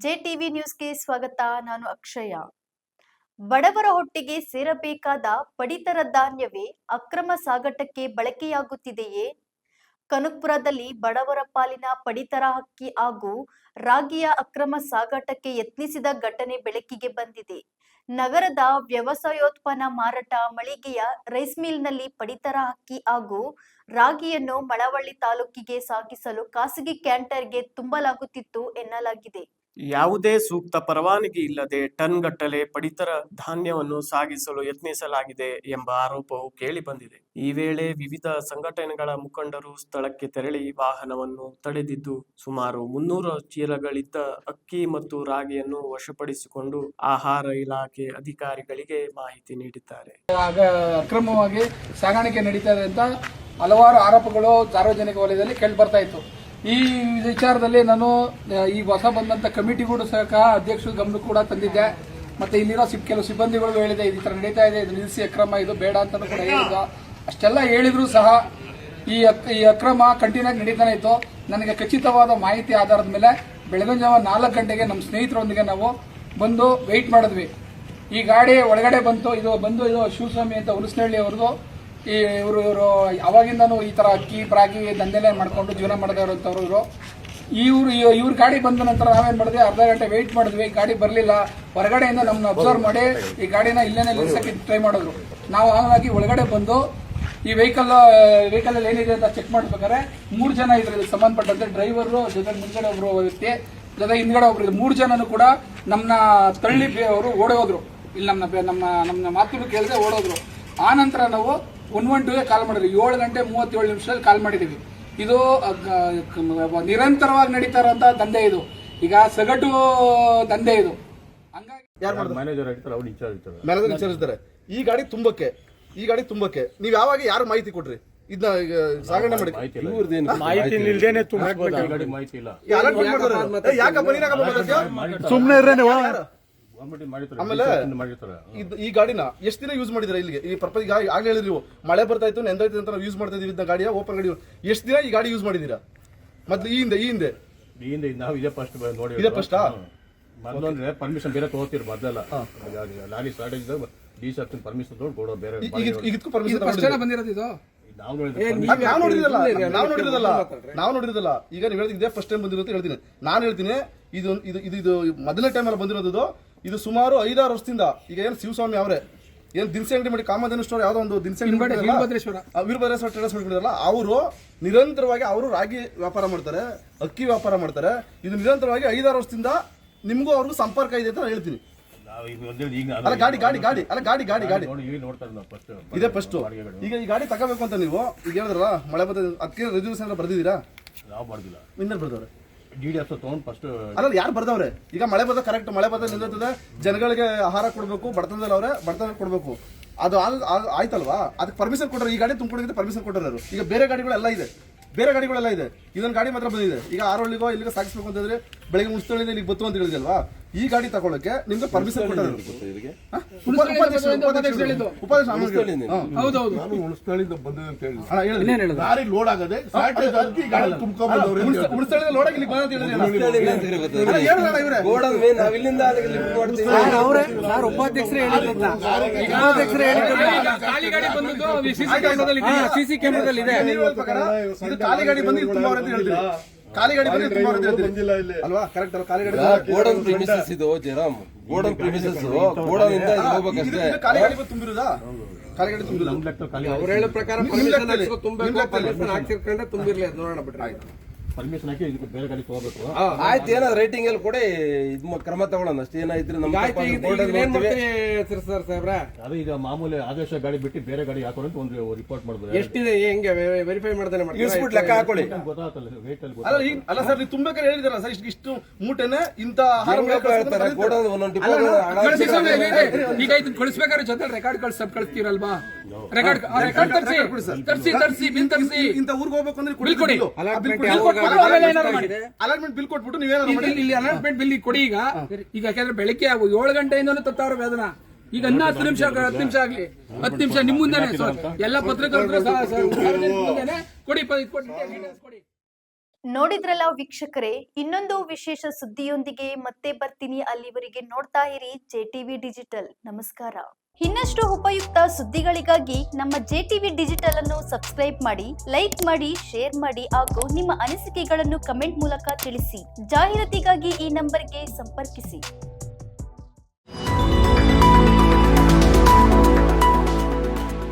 JTV ನ್ಯೂಸ್ಗೆ ಸ್ವಾಗತ. ನಾನು ಅಕ್ಷಯ. ಬಡವರ ಹೊಟ್ಟೆಗೆ ಸೇರಬೇಕಾದ ಪಡಿತರ ಧಾನ್ಯವೇ ಅಕ್ರಮ ಸಾಗಾಟಕ್ಕೆ ಬಳಕೆಯಾಗುತ್ತಿದೆಯೇ? ಕನಕಪುರದಲ್ಲಿ ಬಡವರ ಪಾಲಿನ ಪಡಿತರ ಅಕ್ಕಿ ಹಾಗೂ ರಾಗಿಯ ಅಕ್ರಮ ಸಾಗಾಟಕ್ಕೆ ಯತ್ನಿಸಿದ ಘಟನೆ ಬೆಳಕಿಗೆ ಬಂದಿದೆ. ನಗರದ ವ್ಯವಸಾಯೋತ್ಪನ್ನ ಮಾರಾಟ ಮಳಿಗೆಯ ರೈಸ್ ಮಿಲ್ನಲ್ಲಿ ಪಡಿತರ ಅಕ್ಕಿ ಹಾಗೂ ರಾಗಿಯನ್ನು ಮಳವಳ್ಳಿ ತಾಲೂಕಿಗೆ ಸಾಗಿಸಲು ಖಾಸಗಿ ಕ್ಯಾಂಟರ್ಗೆ ತುಂಬಲಾಗುತ್ತಿತ್ತು ಎನ್ನಲಾಗಿದೆ. ಯಾವುದೇ ಸೂಕ್ತ ಪರವಾನಗಿ ಇಲ್ಲದೆ ಟನ್ಗಟ್ಟಲೆ ಪಡಿತರ ಧಾನ್ಯವನ್ನು ಸಾಗಿಸಲು ಯತ್ನಿಸಲಾಗಿದೆ ಎಂಬ ಆರೋಪವು ಕೇಳಿಬಂದಿದೆ. ಈ ವೇಳೆ ವಿವಿಧ ಸಂಘಟನೆಗಳ ಮುಖಂಡರು ಸ್ಥಳಕ್ಕೆ ತೆರಳಿ ವಾಹನವನ್ನು ತಡೆದಿದ್ದು ಸುಮಾರು 300 ಚೀಲಗಳಿದ್ದ ಅಕ್ಕಿ ಮತ್ತು ರಾಗಿಯನ್ನು ವಶಪಡಿಸಿಕೊಂಡು ಆಹಾರ ಇಲಾಖೆ ಅಧಿಕಾರಿಗಳಿಗೆ ಮಾಹಿತಿ ನೀಡಿದ್ದಾರೆ. ಅಕ್ರಮವಾಗಿ ಸಾಗಾಣಿಕೆ ನಡೀತಾ ಇದೆ ಅಂತ ಹಲವಾರು ಆರೋಪಗಳು ಸಾರ್ವಜನಿಕ ವಲಯದಲ್ಲಿ ಕೇಳಿ ಬರ್ತಾ ಇತ್ತು. ಈ ವಿಚಾರದಲ್ಲಿ ನಾನು ಈ ಹೊಸ ಬಂದಂತ ಕಮಿಟಿಗಳು ಸಹ ಅಧ್ಯಕ್ಷರ ಗಮನ ಕೂಡ ತಂದಿದ್ದೆ. ಮತ್ತೆ ಇಲ್ಲಿರೋ ಕೆಲವು ಸಿಬ್ಬಂದಿಗಳು ಹೇಳಿದೆ, ಈ ತರ ನಡೀತಾ ಇದೆ, ಇದು ನಿಲ್ಲಿಸಿ, ಅಕ್ರಮ ಇದು ಬೇಡ ಅಂತ ಕೂಡ ಹೇಳಿದ. ಅಷ್ಟೆಲ್ಲ ಹೇಳಿದ್ರು ಸಹ ಈ ಅಕ್ರಮ ಕಂಟಿನ್ಯೂ ಆಗಿ ನಡೀತಾನೆ ಇತ್ತು. ನನಗೆ ಖಚಿತವಾದ ಮಾಹಿತಿ ಆಧಾರದ ಮೇಲೆ ಬೆಳಗಿನ ಜಾವ 4 ಗಂಟೆಗೆ ನಮ್ಮ ಸ್ನೇಹಿತರೊಂದಿಗೆ ನಾವು ಬಂದು ವೆಯ್ಟ್ ಮಾಡಿದ್ವಿ. ಈ ಗಾಡಿ ಒಳಗಡೆ ಬಂತು. ಇದು ಶಿವಸ್ವಾಮಿ ಅಂತ ಹುಲಸನಹಳ್ಳಿ ಅವ್ರದ್ದು. ಇವರು ಅವಾಗಿಂದನೂ ಈ ತರ ಅಕ್ಕಿ ರಾಗಿ ದಂಧೆಲೆ ಮಾಡ್ಕೊಂಡು ಜೀವನ ಮಾಡಿದವರು. ಇವ್ರ ಗಾಡಿ ಬಂದ ನಂತರ ನಾವೇನ್ ಮಾಡಿದ್ವಿ, ಅರ್ಧ ಗಂಟೆ ವೆಯ್ಟ್ ಮಾಡಿದ್ವಿ. ಗಾಡಿ ಬರಲಿಲ್ಲ. ಹೊರಗಡೆಯಿಂದ ನಮ್ಮನ್ನ ಅಬ್ಸರ್ವ್ ಮಾಡಿ ಈ ಗಾಡಿನ ಇಲ್ಲೇನೆ ನಿಲ್ಸಕ್ಕೆ ಟ್ರೈ ಮಾಡಿದ್ರು. ನಾವು ಹಾಗಾಗಿ ಒಳಗಡೆ ಬಂದು ಈ ವೆಹಿಕಲ್ ಅಲ್ಲಿ ಏನಿದೆ ಅಂತ ಚೆಕ್ ಮಾಡ್ಬೇಕಾದ್ರೆ 3 ಜನ ಇದ್ರಲ್ಲಿ ಸಂಬಂಧಪಟ್ಟಂತೆ ಡ್ರೈವರ್ ಜೊತೆ ಮುಂದ್ಗಡೆ ಒಬ್ರು ವ್ಯಕ್ತಿ ಜೊತೆ ಹಿಂದ್ಗಡೆ ಒಬ್ರು 3 ಜನನು ಕೂಡ ನಮ್ಮನ್ನ ತಳ್ಳಿ ಅವರು ಓಡಿ ಹೋದ್ರು. ಇಲ್ಲಿ ನಮ್ಮ ಮಾತುಗಳು ಕೇಳದೆ ಓಡೋದ್ರು. ಆ ನಂತರ ನಾವು 112ಗೆ ಕಾಲ್ ಮಾಡಿದ್ವಿ. 7 ಗಂಟೆ 37 ನಿಮಿಷದಲ್ಲಿ ಕಾಲ್ ಮಾಡಿದೀವಿ. ಇದು ನಿರಂತರವಾಗಿ ನಡೀತಾ ಇರುವಂತಹ ದಂಧೆ. ಇದು ಈಗ ಸಗಟು ದಂಧೆ ಇದು. ಹಂಗಾಗಿ ಮ್ಯಾನೇಜರ್ ಇರ್ತಾರೆ. ಈ ಗಾಡಿ ತುಂಬಕ್ಕೆ ನೀವು ಯಾವಾಗ ಯಾರು ಮಾಹಿತಿ ಕೊಟ್ರಿ? ಇದನ್ನ ಸಾಗಣೆ ಮಾಡಿ ಸುಮ್ಮನೆ ಆಮೇಲೆ ಈ ಗಾಡಿನ ಎಷ್ಟು ದಿನ ಯೂಸ್ ಮಾಡಿದ್ರೆ ಇಲ್ಲಿಗೆ ಈ ಪರ್ಪಸ್ ಆಗ್ಲೇ ಹೇಳಿದ್ರಿ ನೀವು, ಮಳೆ ಬರ್ತಾ ಇತ್ತು ನೆಂದೈತೆ ಅಂತ ನಾವು ಯೂಸ್ ಮಾಡ್ತಾ ಇದೀವಿ ಇದನ್ನ ಗಾಡಿಯ ಓಪನ್ ಗಾಡಿ. ಎಷ್ಟು ದಿನ ಈ ಗಾಡಿ ಯೂಸ್ ಮಾಡಿದೀರಾ? ಮತ್ತೆ ಈ ಹಿಂದೆ ನಾವು ಇದೇ ಫಸ್ಟ್ ನೋಡಿ, ಇದೇ ಫಸ್ಟ್ ಮೊದಲು ಅಂದ್ರೆ ಪರ್ಮಿಷನ್ ಬೇರೆ ತಗೋತೀರಿ. ಮೊದಲ ಲಾರಿ ಸ್ಟಾರ್ಟ್ ಆಗಿದ್ದಾಗ ಡಿ.ಸಿ ಪರ್ಮಿಷನ್ ತಗೊಂಡು ಕೊಡೋ ಬೇರೆ ಈಗಿದ್ಕು ಪರ್ಮಿಷನ್ ಬಂದಿರೋದು. ಇದು ನಾವು ನೋಡಿರೋದಲ್ಲ. ಈಗ ನೀವು ಹೇಳಿದ್ರೆ ಇದೇ ಫಸ್ಟ್ ಟೈಮ್ ಬಂದಿರೋದು ಹೇಳ್ತೀನಿ. ನಾನು ಹೇಳ್ತೀನಿ ಇದು ಮೊದಲನೇ ಟೈಮ್ ಅಲ್ಲಿ ಬಂದಿರೋದು. ಇದು ಸುಮಾರು 5-6 ವರ್ಷದಿಂದ. ಈಗ ಏನು ಶಿವಸ್ವಾಮಿ ಅವರೇ ಏನು ದಿನಸಿ ಅಂಗಡಿ ಮಾಡಿ ಕಾಮಧೇನು ಸ್ಟೋರ್ ಯಾವ್ದೋ ಒಂದು ದಿನಸಿ ಅಂಗಡಿ ವೀರಭದ್ರೇಶ್ವರ ಟ್ರೇಡರ್ಸ್ ಮಾಡಿಕೊಂಡಿರಲ್ಲ, ಅವರು ನಿರಂತರವಾಗಿ ಅವರು ರಾಗಿ ವ್ಯಾಪಾರ ಮಾಡ್ತಾರೆ, ಅಕ್ಕಿ ವ್ಯಾಪಾರ ಮಾಡ್ತಾರೆ. ಇದು ನಿರಂತರವಾಗಿ 5-6 ವರ್ಷದಿಂದ ನಿಮ್ಗೂ ಅವ್ರಿಗೂ ಸಂಪರ್ಕ ಇದೆ ಅಂತ ಹೇಳ್ತೀನಿ. ಅಲ್ಲ ಗಾಡಿ ಇದೇ ಫಸ್ಟ್. ಈಗ ಈ ಗಾಡಿ ತಗೋಬೇಕು ಅಂತ ನೀವು ಈಗ ಹೇಳಿದ್ರಲ್ಲ, ಮಳೆ ಬರ್ತದೆ ಅದಕ್ಕೆ ರೆಸಲ್ಯೂಷನ್ ಬರ್ದಿದ್ದೀರಾ? ನಾವು ಬರ್ದಿಲ್ಲ. ಇನ್ನೇನು ಬರ್ದವ್ರೆ? ಡಿ.ಡಿ.ಎಫ್ ತಗೊಂಡು ಫಸ್ಟ್ ಅಲ್ಲ ಯಾರು ಬರ್ದವ್ರೆ? ಈಗ ಮಳೆ ಬರ್ತದೆ, ಕರೆಕ್ಟ್ ಮಳೆ ಬರ್ತದೆ ನಿಲ್ಲುತ್ತದೆ, ಜನಗಳಿಗೆ ಆಹಾರ ಕೊಡಬೇಕು, ಬಡತನದಲ್ಲಿ ಅವ್ರೆ ಬಡತನ ಕೊಡಬೇಕು. ಅದು ಆಯ್ತಲ್ವಾ? ಅದಕ್ಕೆ ಪರ್ಮಿಷನ್ ಕೊಟ್ಟರು. ಈ ಗಾಡಿ ತುಂಬಿಕೊಂಡಿದ್ರೆ ಪರ್ಮಿಷನ್ ಕೊಟ್ಟರು. ಈಗ ಬೇರೆ ಗಾಡಿಗಳೆಲ್ಲ ಇದೆ, ಇದೊಂದು ಗಾಡಿ ಮಾತ್ರ ಬಂದಿದೆ. ಈಗ ಆರೋಳಿಗೋ ಇಲ್ಲಿಗೆ ಸಾಗಿಸ್ಬೇಕು ಅಂತಂದ್ರೆ ಬೆಳಗ್ಗೆ ಮುನ್ಸಿಪಾಲಿಟಿಯಿಂದ ಇಲ್ಲಿಗೆ ಬತ್ತು ಅಂತ ಹೇಳಿದಲ್ವಾ, ಈ ಗಾಡಿ ತಗೊಳ್ಳಕ್ಕೆ ನಿಮ್ಗೆ ಪರ್ಮಿಷನ್ ಕೊಟ್ಟರು. ಲಾರಿ ಲೋಡ್ ಆಗದೆ ಲೋಡ್ ಆಗಿ ಖಾಲಿ ಗಾಡಿ ಬಂದು ಖಾಲಿ ಗಾಡಿ ಅಲ್ವಾ? ಕರೆಕ್ಟ್ ಅಲ್ವಾ? ಖಾಲಿ ಗಾಡಿ ಗೋಡನ್ ಪ್ರಿಮಿಸಸ್ ಇದು ಜರಾಮ್ ಗೋಡನ್ ಪ್ರಿಮಿಸಸ್ ಗೋಡನ್ ಇಂದ ಹೋಗಬೇಕಷ್ಟೇ. ಖಾಲಿ ಗಾಡಿ ತುಂಬಿರುದಾ? ಖಾಲಿ ಗಾಡಿ ತುಂಬಿಲ್ಲ. ಅವ್ರು ಹೇಳೋ ಪ್ರಕಾರ ಪರ್ಮಿಷನ್ ತುಂಬಬೇಕು, ಪರ್ಮಿಷನ್ ಹಾಕ್ಸಿರ್ಕೊಂಡ್ರೆ ತುಂಬಿರ್ಲಿ. ಅದು ನೋಡೋಣ ಬಿಟ್ರೆ ಪರ್ಮಿಷನ್ ಹಾಕಿ ಬೇರೆ ಗಾಡಿ ತಗೋಬೇಕು. ಆಯ್ತು, ಏನಾದ್ರು ರೇಟಿಂಗ್ ಅಲ್ಲಿ ಕೂಡ ಕ್ರಮ ತಗೊಳ್ಳೋಣ ಅಷ್ಟೇ. ಏನಾಯ್ತು ಸಾಹೇಬ್ರ, ಅದು ಈಗ ಮಾಮೂಲಿ ಆದೇಶ ಗಾಡಿ ಬಿಟ್ಟು ಬೇರೆ ಗಾಡಿ ಹಾಕೊಂಡು ಒಂದು ರಿಪೋರ್ಟ್ ಮಾಡ್ಬೋದು. ಎಷ್ಟಿದೆ ಹೆಂಗೆ ವೆರಿಫೈ ಮಾಡ್ತಾನೆ ಲೆಕ್ಕ ಹಾಕೊಳ್ಳಿ. ಗೊತ್ತಾಗಲ್ಲ ವೆಹಿಕಲ್. ಅಲ್ಲ ಸರ್, ನೀವು ತುಂಬಬೇಕಾದ್ರೆ ಹೇಳಿದಾರ ಸರ್, ಇಷ್ಟು ಮೂಟೆನೆ ಇಂತ ಈಗ ಇದನ್ನ ಕಳಿಸ್ಬೇಕಾದ್ರೆ ಜೊತೆ ರೆಕಾರ್ಡ್ ಕಳಿಸ್ತೀರಲ್ವಾ? ರೆಕಾರ್ಡ್ ತರಿಸಿ ಬಿಲ್ ತರಿಸಿ ಇಂತ ಊರಿಗೆ ಹೋಗ್ಬೇಕು ಅಂದ್ರೆ ಬಿಲ್ ಕೊಡಿ. ಅಲಾಟ್ಮೆಂಟ್ ಬಿಲ್ ಕೊಟ್ಬಿಟ್ಟು ನೀವೇನಾದ್ರು ಇಲ್ಲಿ ಅಲಾಟ್ಮೆಂಟ್ ಬಿಲ್ ಕೊಡಿ. ಈಗ ಯಾಕಂದ್ರೆ ಬೆಳಗ್ಗೆ 7 ಗಂಟೆಯಿಂದನೂ ತತ್ತಾರ ವೇದನ. ಈಗ 10 ನಿಮಿಷ ಆಗ್ಲಿ, 10 ನಿಮಿಷ ನಿಮ್ ಮುಂದೆನೆ ಎಲ್ಲ ಪತ್ರಕರ್ತರು ಕೊಡಿ. ನೋಡಿದ್ರಲ್ಲ ವೀಕ್ಷಕರೇ, ಇನ್ನೊಂದು ವಿಶೇಷ ಸುದ್ದಿಯೊಂದಿಗೆ ಮತ್ತೆ ಬರ್ತೀನಿ. ಅಲ್ಲಿವರೆಗೆ ನೋಡ್ತಾ ಇರಿ ಜೆಟಿವಿ ಡಿಜಿಟಲ್. ನಮಸ್ಕಾರ. ಇನ್ನಷ್ಟು ಉಪಯುಕ್ತ ಸುದ್ದಿಗಳಿಗಾಗಿ ನಮ್ಮ ಜೆಟಿವಿ ಡಿಜಿಟಲ್ ಅನ್ನು ಸಬ್ಸ್ಕ್ರೈಬ್ ಮಾಡಿ, ಲೈಕ್ ಮಾಡಿ, ಶೇರ್ ಮಾಡಿ ಹಾಗೂ ನಿಮ್ಮ ಅನಿಸಿಕೆಗಳನ್ನು ಕಮೆಂಟ್ ಮೂಲಕ ತಿಳಿಸಿ. ಜಾಹೀರಾತಿಗಾಗಿ ಈ ನಂಬರ್ಗೆ ಸಂಪರ್ಕಿಸಿ.